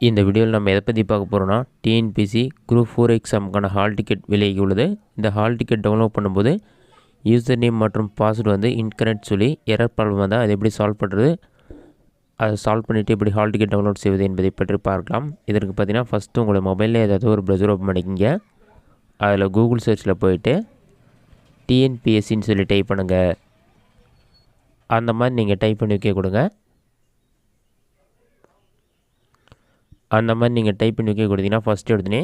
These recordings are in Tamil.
இந்த வீடியோவில் நம்ம எதை பற்றி பார்க்க போகிறோம்னா டிஎன்பிசி குரூப் 4 எக்ஸாமுக்கான ஹால் டிக்கெட் விலையாகி உள்ளது. இந்த ஹால் டிக்கெட் டவுன்லோட் பண்ணும்போது யூசர் நேம் மற்றும் பாஸ்வேர்டு வந்து இன்கரெக்ட் சொல்லி எரர் ப்ராப்ளம் வந்தால் அதை எப்படி சால்வ் பண்ணுறது, அதை சால்வ் பண்ணிவிட்டு எப்படி ஹால் டிக்கெட் டவுன்லோட் செய்வது என்பதை பற்றி பார்க்கலாம். இதற்கு பார்த்தீங்கன்னா ஃபஸ்ட்டு உங்களோட மொபைலில் ஏதாவது ஒரு ப்ரௌசர் ஓப்பன் பண்ணிக்கிங்க. அதில் கூகுள் சர்ச்சில் போயிட்டு டிஎன்பிஎஸ்சின்னு சொல்லி டைப் பண்ணுங்கள். அந்த மாதிரி நீங்கள் டைப் பண்ணி வைக்க கொடுங்க. அந்த மாதிரி நீங்கள் டைப் பண்ணி வைக்க கொடுத்தீங்கன்னா ஃபஸ்ட்டு எடுத்துனே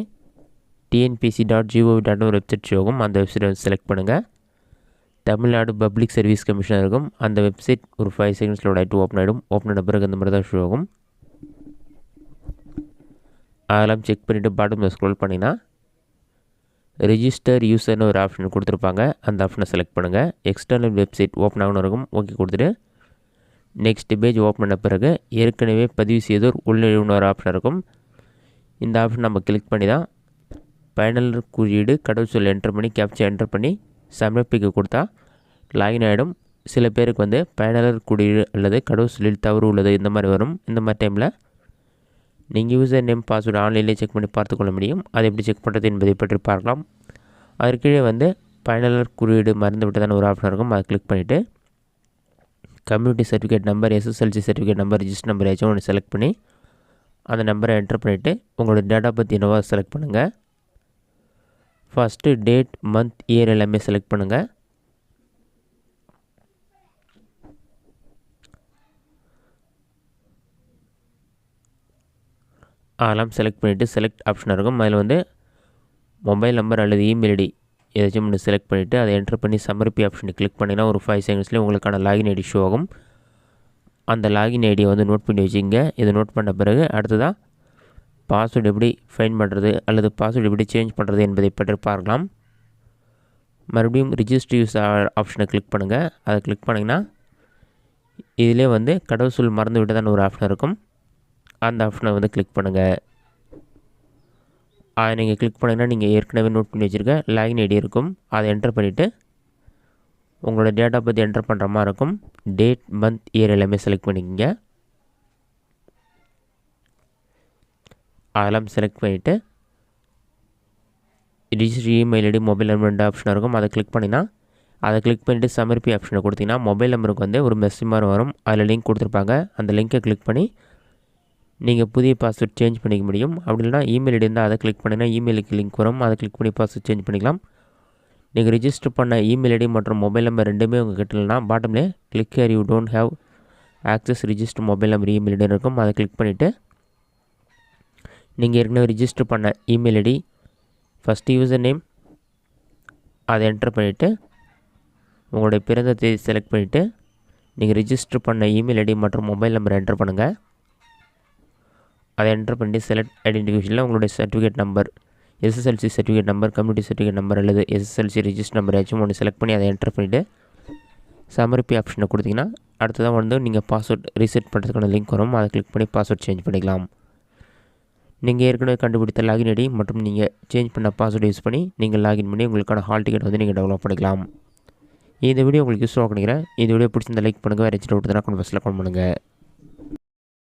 tnpc.gov.in ஒரு வெப்சைட் ஷோகும். அந்த வெப்சைட்டை செலக்ட் பண்ணுங்கள். தமிழ்நாடு பப்ளிக் சர்வீஸ் கமிஷன் இருக்கும். அந்த வெப்சைட் ஒரு 5 செகண்ட்ஸில் ஆகிட்டு ஓப்பன் ஆகிடும். ஓப்பன் ஆன பிறகு அந்த மாதிரி தான் ஷோ ஆகும். அதெல்லாம் செக் பண்ணிவிட்டு பாட்டமில் ஸ்க்ரோல் பண்ணிங்கன்னா ரெஜிஸ்டர் யூசர்னு ஒரு ஆப்ஷன் கொடுத்துருப்பாங்க. அந்த ஆப்ஷனை செலக்ட் பண்ணுங்கள். எக்ஸ்டர்னல் வெப்சைட் ஓப்பன் ஆகணும் இருக்கும். ஓகே கொடுத்துட்டு நெக்ஸ்ட் பேஜ் ஓப்பன் பண்ண பிறகு ஏற்கனவே பதிவு செய்தோர் உள்நுழைவுன்னு ஒரு ஆப்ஷன் இருக்கும். இந்த ஆப்ஷன் நம்ம கிளிக் பண்ணி தான் பயனாளர் குறியீடு கடவுச்சொல் என்டர் பண்ணி கேப்சா என்டர் பண்ணி சமர்ப்பிக்க கொடுத்தா லாகின் ஆகிடும். சில பேருக்கு வந்து பயனாளர் குறியீடு அல்லது கடவுச்சொல்லில் தவறு உள்ளது இந்த மாதிரி வரும். இந்த மாதிரி டைமில் நீங்கள் யூசர் நேம் பாஸ்வேர்டு ஆன்லைன்லேயே செக் பண்ணி பார்த்துக்கொள்ள முடியும். அதை எப்படி செக் பண்ணுறது என்பதை பற்றி பார்க்கலாம். அதற்கீழே வந்து பயனாளர் குறியீடு மறந்து விட்டதான ஒரு ஆப்ஷன் இருக்கும். அதை கிளிக் பண்ணிவிட்டு community certificate number, SSLC certificate number, register number ஏதாச்சும் ஒன்று செலக்ட் பண்ணி அந்த நம்பரை என்டர் பண்ணிவிட்டு உங்களோட டேட்டா பற்றி என்னவோ செலக்ட் பண்ணுங்கள். ஃபஸ்ட்டு டேட், மந்த், இயர் எல்லாமே செலக்ட் பண்ணுங்கள். அதெல்லாம் செலக்ட் பண்ணிவிட்டு செலக்ட் ஆப்ஷன் இருக்கும். அதில் வந்து மொபைல் நம்பர் அல்லது இமெயில் ஐடி ஏதாச்சும் ஒன்று செலக்ட் பண்ணிவிட்டு அதை என்டர் பண்ணி சமர்ப்பி ஆப்ஷனை கிளிக் பண்ணிங்கன்னா ஒரு 5 செகண்ட்ஸ்லேயே உங்களுக்கான லாகின் ஐடி ஷோ ஆகும். அந்த லாகின் ஐடியை வந்து நோட் பண்ணி வச்சுங்க. இதை நோட் பண்ண பிறகு அடுத்ததாக பாஸ்வேர்டு எப்படி ஃபைண்ட் பண்ணுறது அல்லது பாஸ்வேர்டு எப்படி சேஞ்ச் பண்ணுறது என்பதை பற்றி பார்க்கலாம். மறுபடியும் ரிஜிஸ்டர் யூஸ் ஆப்ஷனை கிளிக் பண்ணுங்கள். அதை கிளிக் பண்ணிங்கன்னா இதிலே வந்து கடவுச்சொல் மறந்து விட்டதான ஒரு ஆப்ஷன் இருக்கும். அந்த ஆப்ஷனை வந்து கிளிக் பண்ணுங்கள். அதை நீங்கள் கிளிக் பண்ணிங்கன்னா நீங்கள் ஏற்கனவே நோட் பண்ணி வச்சுருக்க லாகின் ஐடி இருக்கும். அதை என்டர் பண்ணிவிட்டு உங்களோட டேட்டா பற்றி என்டர் பண்ணுற மாதிரி இருக்கும். டேட், மந்த், இயர் எல்லாமே செலக்ட் பண்ணிக்கோங்க. அதெல்லாம் செலக்ட் பண்ணிவிட்டு register email ID, mobile number 2 option இருக்கும். அதை கிளிக் பண்ணிங்கன்னா அதை கிளிக் பண்ணிவிட்டு சமர்ப்பி ஆப்ஷனை கொடுத்தீங்கன்னா மொபைல் நம்பருக்கு வந்து ஒரு மெசேஜ் மாதிரி வரும். அதில் லிங்க் கொடுத்துருப்பாங்க. அந்த லிங்க்கை கிளிக் பண்ணி நீங்கள் புதிய பாஸ்வேர்ட் சேஞ்ச் பண்ணிக்க முடியும். அப்படி இல்லைனா இமெயில் ஐடி இருந்தால் அதை கிளிக் பண்ணிங்கன்னா இமெயிலுக்கு லிங்க் வரும். அதை கிளிக் பண்ணி பாஸ்வேர்ட் சேஞ்ச் பண்ணிக்கலாம். நீங்கள் ரிஜிஸ்டர் பண்ண இமெயில் ஐடி மற்றும் மொபைல் நம்பர் ரெண்டுமே உங்கள் கிட்ட இல்லைனா பாட்டம்லே click here you don't have access register mobile number email ID இருக்கும். அதை கிளிக் பண்ணிவிட்டு நீங்கள் ஏற்கனவே ரிஜிஸ்டர் பண்ண email ID, first user name அதை என்டர் பண்ணிவிட்டு உங்களுடைய பிறந்த தேதி செலக்ட் பண்ணிவிட்டு நீங்கள் ரிஜிஸ்டர் பண்ண இமெயில் ஐடி மற்றும் மொபைல் நம்பரை என்டர் பண்ணுங்கள். அதை என்டர் பண்ணி செலக்ட் ஐடென்டிஃபிகேஷனில் உங்களுடைய certificate number, SSLC certificate number, community certificate number அல்லது எஸ்எஸ்எல்சி ரிஜிஸ்டர் நம்பர் ஏதாச்சும் ஒன்று செலக்ட் பண்ணி அதை என்டர் பண்ணிவிட்டு சமர்ப்பி ஆப்ஷனை கொடுத்தீங்கன்னா அடுத்ததாக வந்து நீங்கள் பாஸ்வேர்ட் ரீசெட் பண்ணுறதுக்கான லிங்க் வரும். அதை கிளிக் பண்ணி பாஸ்வேர்ட் சேஞ்ச் பண்ணிக்கலாம். நீங்கள் ஏற்கனவே கண்டுபிடித்த லாகின் ஐடி மற்றும் நீங்கள் சேஞ்ச் பண்ண பாஸ்வேர்டு யூஸ் பண்ணி நீங்கள் லாகின் பண்ணி உங்களுக்கான ஹால் டிக்கெட் வந்து நீங்கள் டெவலப் பண்ணிக்கலாம். இந்த வீடியோ உங்களுக்கு யூஸ்ஃபுல்லாக நினைக்கிறேன். இந்த வீடியோ பிடிச்சிருந்த லைக் பண்ணுங்கள். வேறு டவுட் தான் கமெண்ட் பாக்ஸில் கமெண்ட் பண்ணுங்கள்.